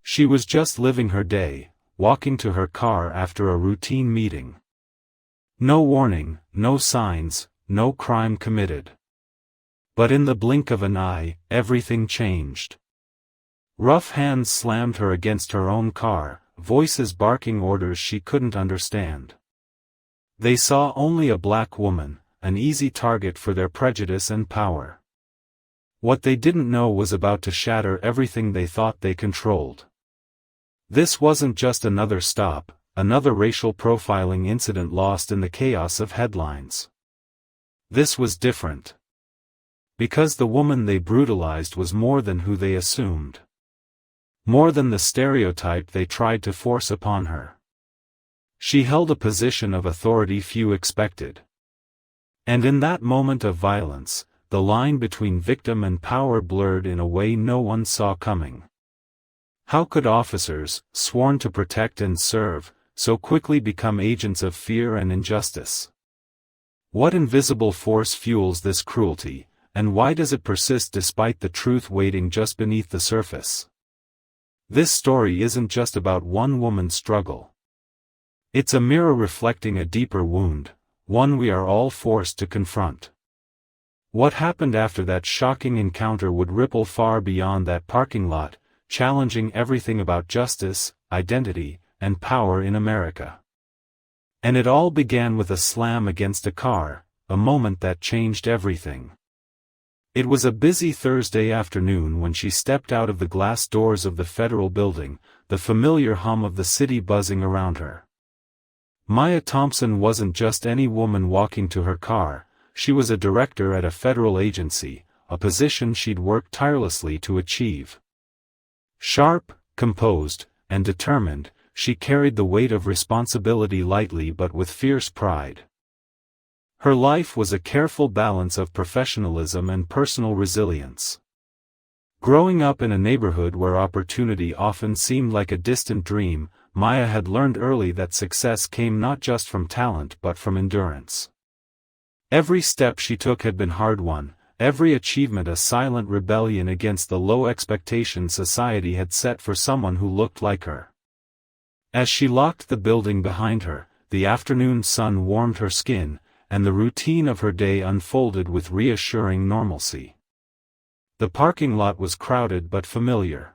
She was just living her day, walking to her car after a routine meeting. No warning, no signs, no crime committed. But in the blink of an eye, everything changed. Rough hands slammed her against her own car, voices barking orders she couldn't understand. They saw only a black woman, an easy target for their prejudice and power. What they didn't know was about to shatter everything they thought they controlled. This wasn't just another stop, another racial profiling incident lost in the chaos of headlines. This was different. Because the woman they brutalized was more than who they assumed. More than the stereotype they tried to force upon her. She held a position of authority few expected. And in that moment of violence, the line between victim and power blurred in a way no one saw coming. How could officers, sworn to protect and serve, so quickly become agents of fear and injustice? What invisible force fuels this cruelty, and why does it persist despite the truth waiting just beneath the surface? This story isn't just about one woman's struggle. It's a mirror reflecting a deeper wound, one we are all forced to confront. What happened after that shocking encounter would ripple far beyond that parking lot, challenging everything about justice, identity, and power in America. And it all began with a slam against a car, a moment that changed everything. It was a busy Thursday afternoon when she stepped out of the glass doors of the federal building, the familiar hum of the city buzzing around her. Maya Thompson wasn't just any woman walking to her car, she was a director at a federal agency, a position she'd worked tirelessly to achieve. Sharp, composed, and determined, she carried the weight of responsibility lightly but with fierce pride. Her life was a careful balance of professionalism and personal resilience. Growing up in a neighborhood where opportunity often seemed like a distant dream, Maya had learned early that success came not just from talent but from endurance. Every step she took had been hard-won, every achievement a silent rebellion against the low expectations society had set for someone who looked like her. As she locked the building behind her, the afternoon sun warmed her skin, and the routine of her day unfolded with reassuring normalcy. The parking lot was crowded but familiar.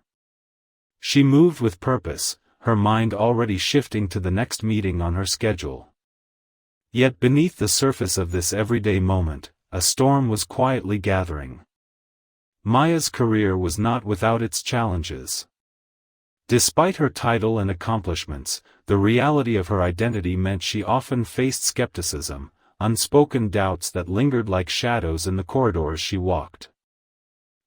She moved with purpose, her mind already shifting to the next meeting on her schedule. Yet beneath the surface of this everyday moment, a storm was quietly gathering. Maya's career was not without its challenges. Despite her title and accomplishments, the reality of her identity meant she often faced skepticism, unspoken doubts that lingered like shadows in the corridors she walked.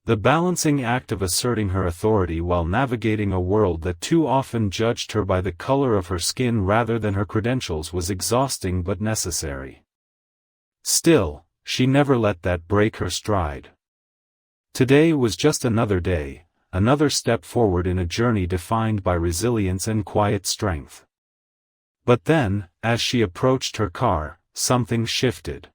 The balancing act of asserting her authority while navigating a world that too often judged her by the color of her skin rather than her credentials was exhausting but necessary. Still, she never let that break her stride. Today was just another day, another step forward in a journey defined by resilience and quiet strength. But then, as she approached her car, something shifted.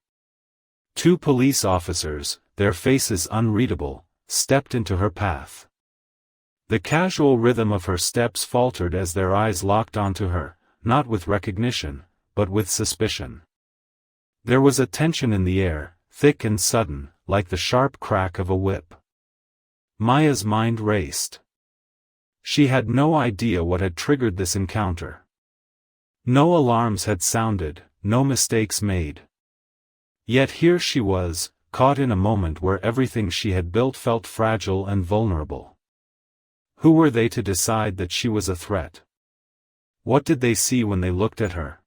Two police officers, their faces unreadable, stepped into her path. The casual rhythm of her steps faltered as their eyes locked onto her, not with recognition, but with suspicion. There was a tension in the air, thick and sudden, like the sharp crack of a whip. Maya's mind raced. She had no idea what had triggered this encounter. No alarms had sounded, no mistakes made. Yet here she was, caught in a moment where everything she had built felt fragile and vulnerable. Who were they to decide that she was a threat? What did they see when they looked at her?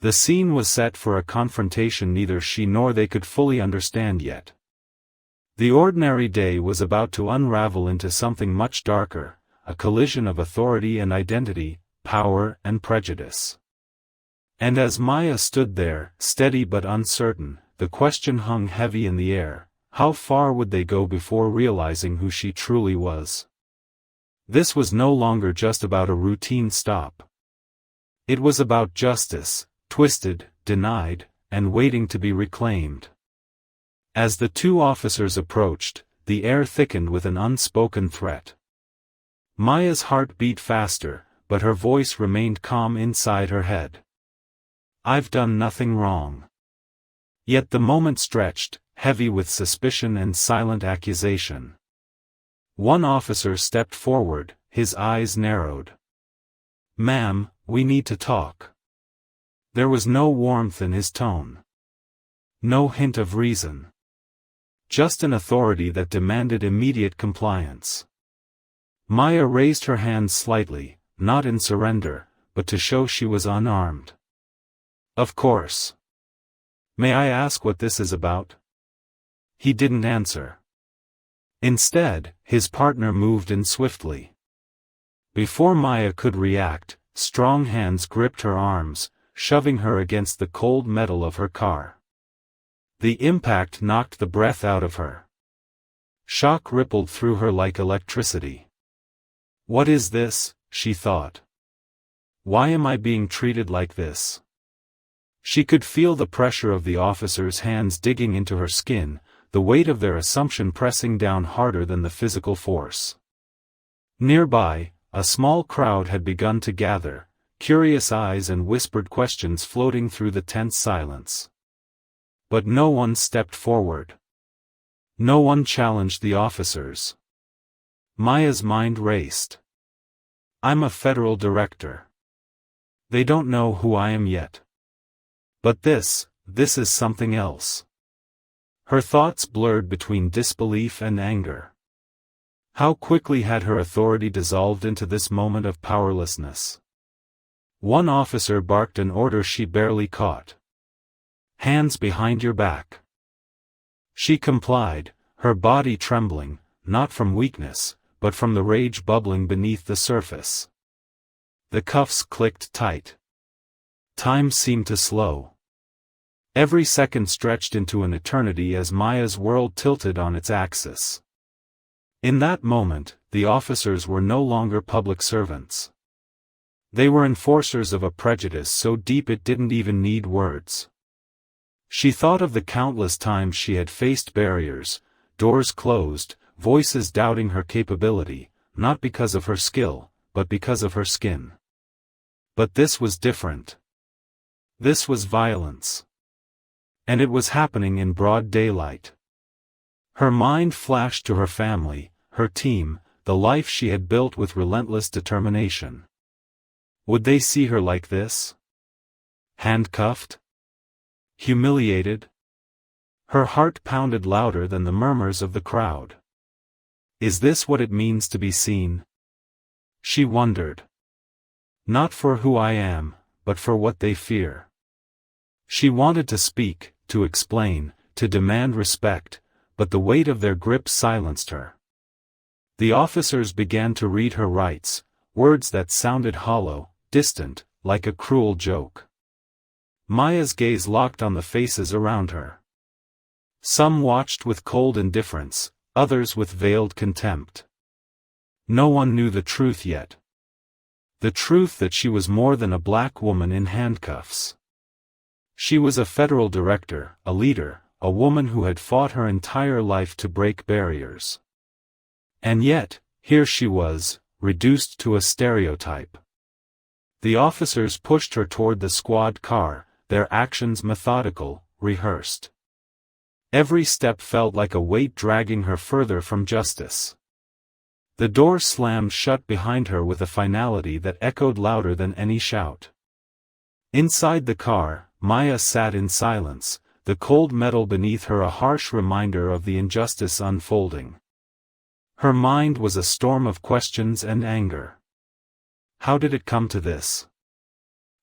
The scene was set for a confrontation neither she nor they could fully understand yet. The ordinary day was about to unravel into something much darker, a collision of authority and identity, power and prejudice. And as Maya stood there, steady but uncertain, the question hung heavy in the air: how far would they go before realizing who she truly was? This was no longer just about a routine stop. It was about justice, twisted, denied, and waiting to be reclaimed. As the two officers approached, the air thickened with an unspoken threat. Maya's heart beat faster, but her voice remained calm inside her head. I've done nothing wrong. Yet the moment stretched, heavy with suspicion and silent accusation. One officer stepped forward, his eyes narrowed. Ma'am, we need to talk. There was no warmth in his tone. No hint of reason. Just an authority that demanded immediate compliance. Maya raised her hands slightly, not in surrender, but to show she was unarmed. Of course. May I ask what this is about? He didn't answer. Instead, his partner moved in swiftly. Before Maya could react, strong hands gripped her arms, shoving her against the cold metal of her car. The impact knocked the breath out of her. Shock rippled through her like electricity. What is this, she thought. Why am I being treated like this? She could feel the pressure of the officers' hands digging into her skin, the weight of their assumption pressing down harder than the physical force. Nearby, a small crowd had begun to gather, curious eyes and whispered questions floating through the tense silence. But no one stepped forward. No one challenged the officers. Maya's mind raced. I'm a federal director. They don't know who I am yet. But this is something else. Her thoughts blurred between disbelief and anger. How quickly had her authority dissolved into this moment of powerlessness? One officer barked an order she barely caught. Hands behind your back. She complied, her body trembling, not from weakness, but from the rage bubbling beneath the surface. The cuffs clicked tight. Time seemed to slow. Every second stretched into an eternity as Maya's world tilted on its axis. In that moment, the officers were no longer public servants. They were enforcers of a prejudice so deep it didn't even need words. She thought of the countless times she had faced barriers, doors closed, voices doubting her capability, not because of her skill, but because of her skin. But this was different. This was violence. And it was happening in broad daylight. Her mind flashed to her family, her team, the life she had built with relentless determination. Would they see her like this? Handcuffed? Humiliated? Her heart pounded louder than the murmurs of the crowd. Is this what it means to be seen? She wondered. Not for who I am, but for what they fear. She wanted to speak, to explain, to demand respect, but the weight of their grip silenced her. The officers began to read her rights, words that sounded hollow, distant, like a cruel joke. Maya's gaze locked on the faces around her. Some watched with cold indifference, others with veiled contempt. No one knew the truth yet. The truth that she was more than a black woman in handcuffs. She was a federal director, a leader, a woman who had fought her entire life to break barriers. And yet, here she was, reduced to a stereotype. The officers pushed her toward the squad car, their actions methodical, rehearsed. Every step felt like a weight dragging her further from justice. The door slammed shut behind her with a finality that echoed louder than any shout. Inside the car, Maya sat in silence, the cold metal beneath her a harsh reminder of the injustice unfolding. Her mind was a storm of questions and anger. How did it come to this?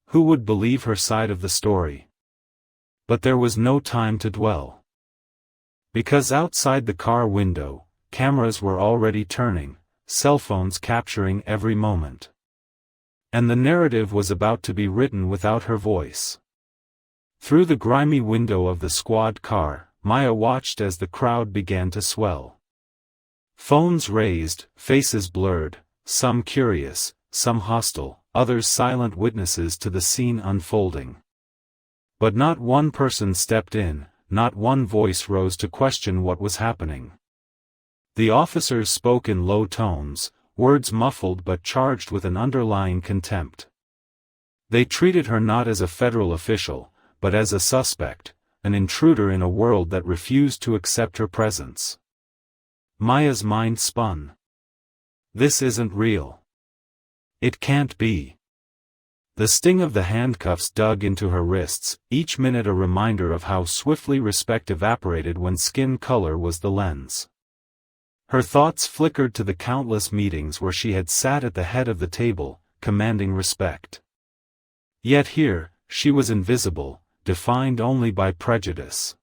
Who would believe her side of the story? But there was no time to dwell. Because outside the car window, cameras were already turning, cell phones capturing every moment. And the narrative was about to be written without her voice. Through the grimy window of the squad car, Maya watched as the crowd began to swell. Phones raised, faces blurred, some curious, some hostile, others silent witnesses to the scene unfolding. But not one person stepped in, not one voice rose to question what was happening. The officers spoke in low tones, words muffled but charged with an underlying contempt. They treated her not as a federal official, but as a suspect, an intruder in a world that refused to accept her presence. Maya's mind spun. This isn't real. It can't be. The sting of the handcuffs dug into her wrists, each minute a reminder of how swiftly respect evaporated when skin color was the lens. Her thoughts flickered to the countless meetings where she had sat at the head of the table, commanding respect. Yet here, she was invisible, defined only by prejudice.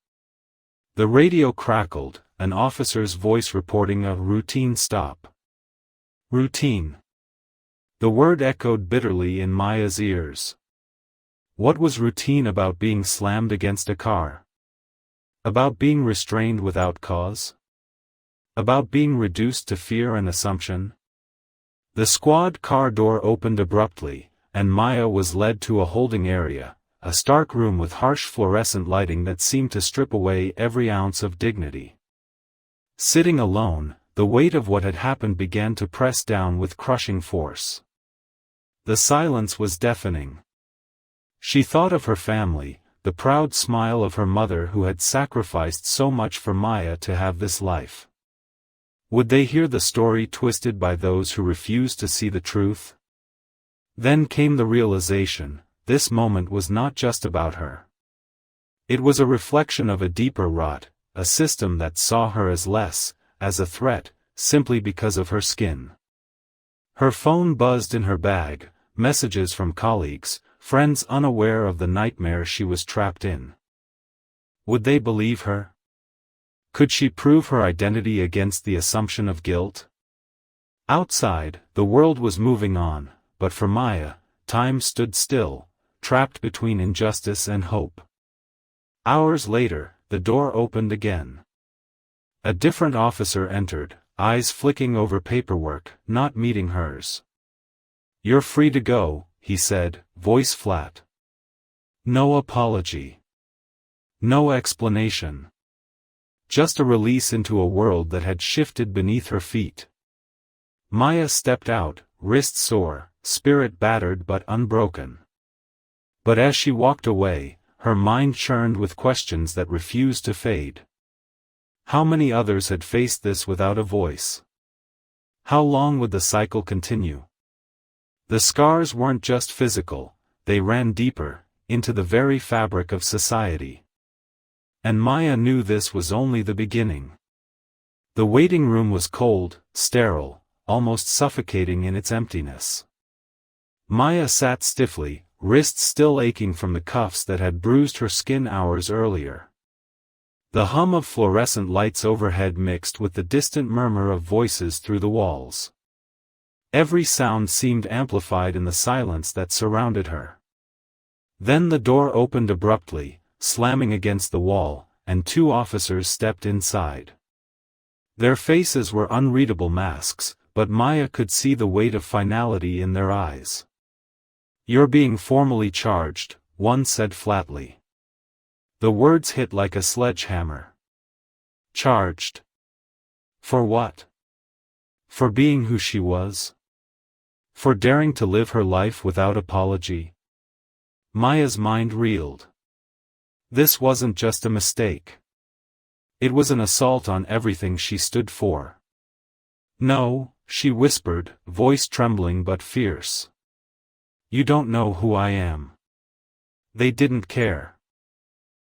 The radio crackled, an officer's voice reporting a routine stop. Routine. The word echoed bitterly in Maya's ears. What was routine about being slammed against a car? About being restrained without cause? About being reduced to fear and assumption? The squad car door opened abruptly, and Maya was led to a holding area, a stark room with harsh fluorescent lighting that seemed to strip away every ounce of dignity. Sitting alone, the weight of what had happened began to press down with crushing force. The silence was deafening. She thought of her family, the proud smile of her mother who had sacrificed so much for Maya to have this life. Would they hear the story twisted by those who refused to see the truth? Then came the realization, this moment was not just about her. It was a reflection of a deeper rot, a system that saw her as less, as a threat, simply because of her skin. Her phone buzzed in her bag, messages from colleagues, friends unaware of the nightmare she was trapped in. Would they believe her? Could she prove her identity against the assumption of guilt? Outside, the world was moving on, but for Maya, time stood still, trapped between injustice and hope. Hours later, the door opened again. A different officer entered, eyes flicking over paperwork, not meeting hers. "You're free to go," he said, voice flat. No apology. No explanation. Just a release into a world that had shifted beneath her feet. Maya stepped out, wrist sore, spirit battered but unbroken. But as she walked away, her mind churned with questions that refused to fade. How many others had faced this without a voice? How long would the cycle continue? The scars weren't just physical, they ran deeper, into the very fabric of society. And Maya knew this was only the beginning. The waiting room was cold, sterile, almost suffocating in its emptiness. Maya sat stiffly, wrists still aching from the cuffs that had bruised her skin hours earlier. The hum of fluorescent lights overhead mixed with the distant murmur of voices through the walls. Every sound seemed amplified in the silence that surrounded her. Then the door opened abruptly, slamming against the wall, and two officers stepped inside. Their faces were unreadable masks, but Maya could see the weight of finality in their eyes. "You're being formally charged," one said flatly. The words hit like a sledgehammer. Charged? For what? For being who she was? For daring to live her life without apology? Maya's mind reeled. This wasn't just a mistake. It was an assault on everything she stood for. "No," she whispered, voice trembling but fierce. "You don't know who I am." They didn't care.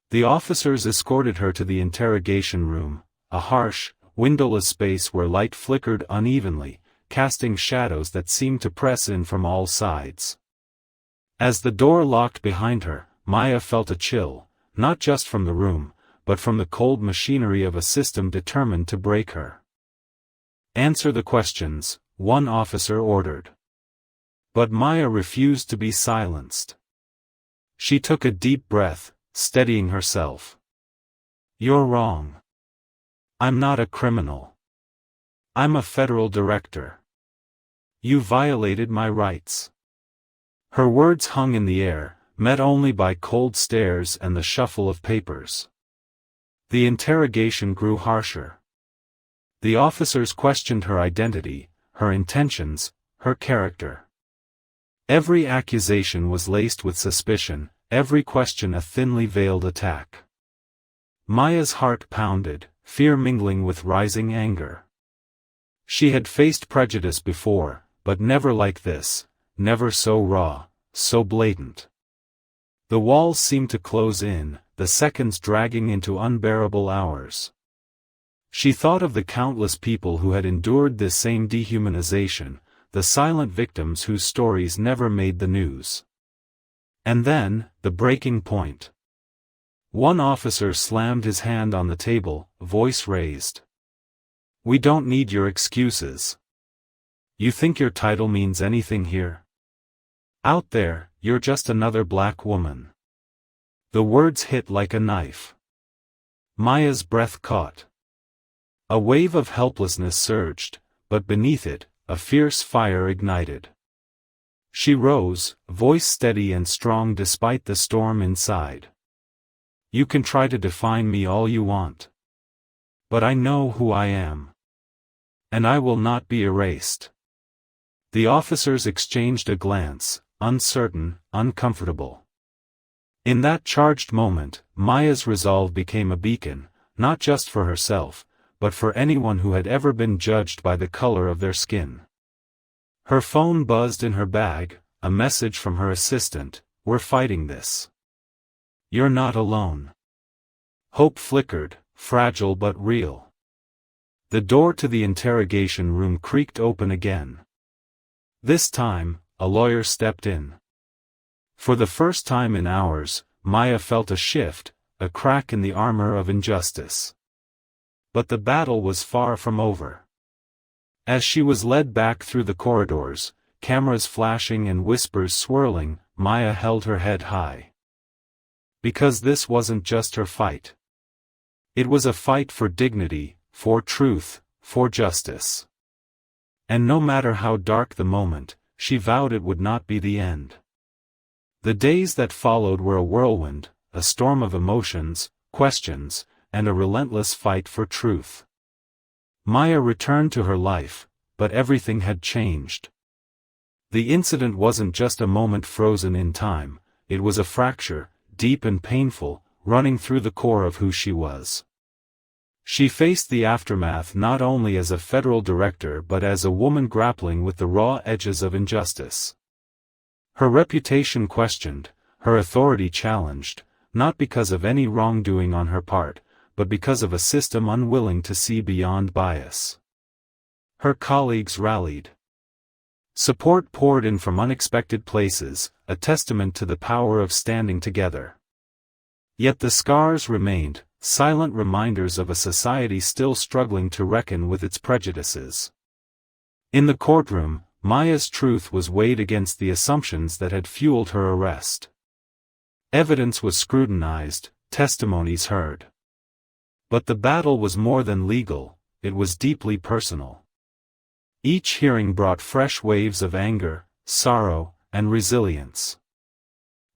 The officers escorted her to the interrogation room, a harsh, windowless space where light flickered unevenly, casting shadows that seemed to press in from all sides. As the door locked behind her, Maya felt a chill, not just from the room, but from the cold machinery of a system determined to break her. "Answer the questions," one officer ordered. But Maya refused to be silenced. She took a deep breath, steadying herself. "You're wrong. I'm not a criminal. I'm a federal director. You violated my rights." Her words hung in the air, met only by cold stares and the shuffle of papers. The interrogation grew harsher. The officers questioned her identity, her intentions, her character. Every accusation was laced with suspicion, every question a thinly veiled attack. Maya's heart pounded, fear mingling with rising anger. She had faced prejudice before, but never like this, never so raw, so blatant. The walls seemed to close in, the seconds dragging into unbearable hours. She thought of the countless people who had endured this same dehumanization, the silent victims whose stories never made the news. And then, the breaking point. One officer slammed his hand on the table, voice raised. "We don't need your excuses. You think your title means anything here? Out there, you're just another black woman." The words hit like a knife. Maya's breath caught. A wave of helplessness surged, but beneath it, a fierce fire ignited. She rose, voice steady and strong despite the storm inside. "You can try to define me all you want. But I know who I am. And I will not be erased." The officers exchanged a glance, uncertain, uncomfortable. In that charged moment, Maya's resolve became a beacon, not just for herself, but for anyone who had ever been judged by the color of their skin. Her phone buzzed in her bag, a message from her assistant, "We're fighting this. You're not alone." Hope flickered, fragile but real. The door to the interrogation room creaked open again. This time, a lawyer stepped in. For the first time in hours, Maya felt a shift, a crack in the armor of injustice. But the battle was far from over. As she was led back through the corridors, cameras flashing and whispers swirling, Maya held her head high. Because this wasn't just her fight. It was a fight for dignity, for truth, for justice. And no matter how dark the moment, she vowed it would not be the end. The days that followed were a whirlwind, a storm of emotions, questions, and a relentless fight for truth. Maya returned to her life, but everything had changed. The incident wasn't just a moment frozen in time, it was a fracture, deep and painful, running through the core of who she was. She faced the aftermath not only as a federal director but as a woman grappling with the raw edges of injustice. Her reputation questioned, her authority challenged, not because of any wrongdoing on her part, but because of a system unwilling to see beyond bias. Her colleagues rallied. Support poured in from unexpected places, a testament to the power of standing together. Yet the scars remained, silent reminders of a society still struggling to reckon with its prejudices. In the courtroom, Maya's truth was weighed against the assumptions that had fueled her arrest. Evidence was scrutinized, testimonies heard. But the battle was more than legal, it was deeply personal. Each hearing brought fresh waves of anger, sorrow, and resilience.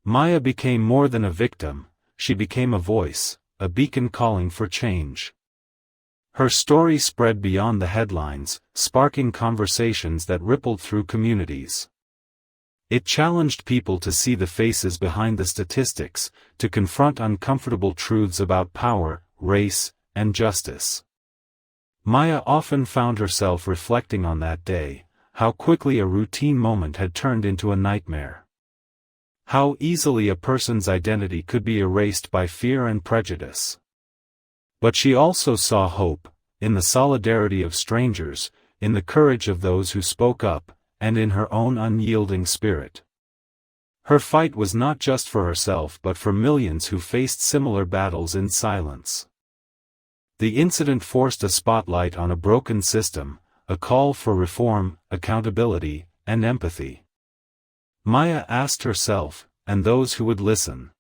Maya became more than a victim, she became a voice, a beacon calling for change. Her story spread beyond the headlines, sparking conversations that rippled through communities. It challenged people to see the faces behind the statistics, to confront uncomfortable truths about power, race, and justice. Maya often found herself reflecting on that day, how quickly a routine moment had turned into a nightmare. How easily a person's identity could be erased by fear and prejudice. But she also saw hope, in the solidarity of strangers, in the courage of those who spoke up, and in her own unyielding spirit. Her fight was not just for herself but for millions who faced similar battles in silence. The incident forced a spotlight on a broken system, a call for reform, accountability, and empathy. Maya asked herself, and those who would listen,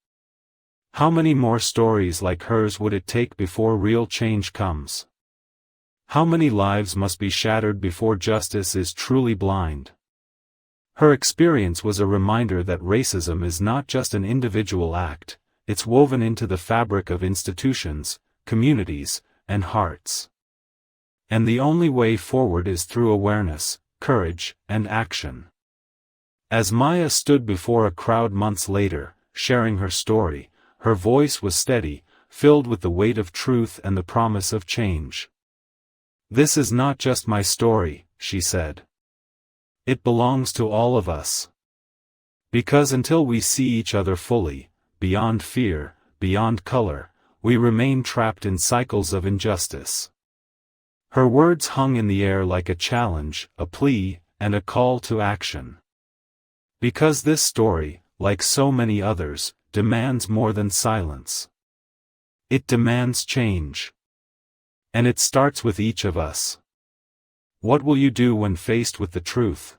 how many more stories like hers would it take before real change comes? How many lives must be shattered before justice is truly blind? Her experience was a reminder that racism is not just an individual act, it's woven into the fabric of institutions, communities, and hearts. And the only way forward is through awareness, courage, and action. As Maya stood before a crowd months later, sharing her story, her voice was steady, filled with the weight of truth and the promise of change. "This is not just my story," she said. "It belongs to all of us. Because until we see each other fully, beyond fear, beyond color, we remain trapped in cycles of injustice." Her words hung in the air like a challenge, a plea, and a call to action. Because this story, like so many others, demands more than silence. It demands change. And it starts with each of us. What will you do when faced with the truth?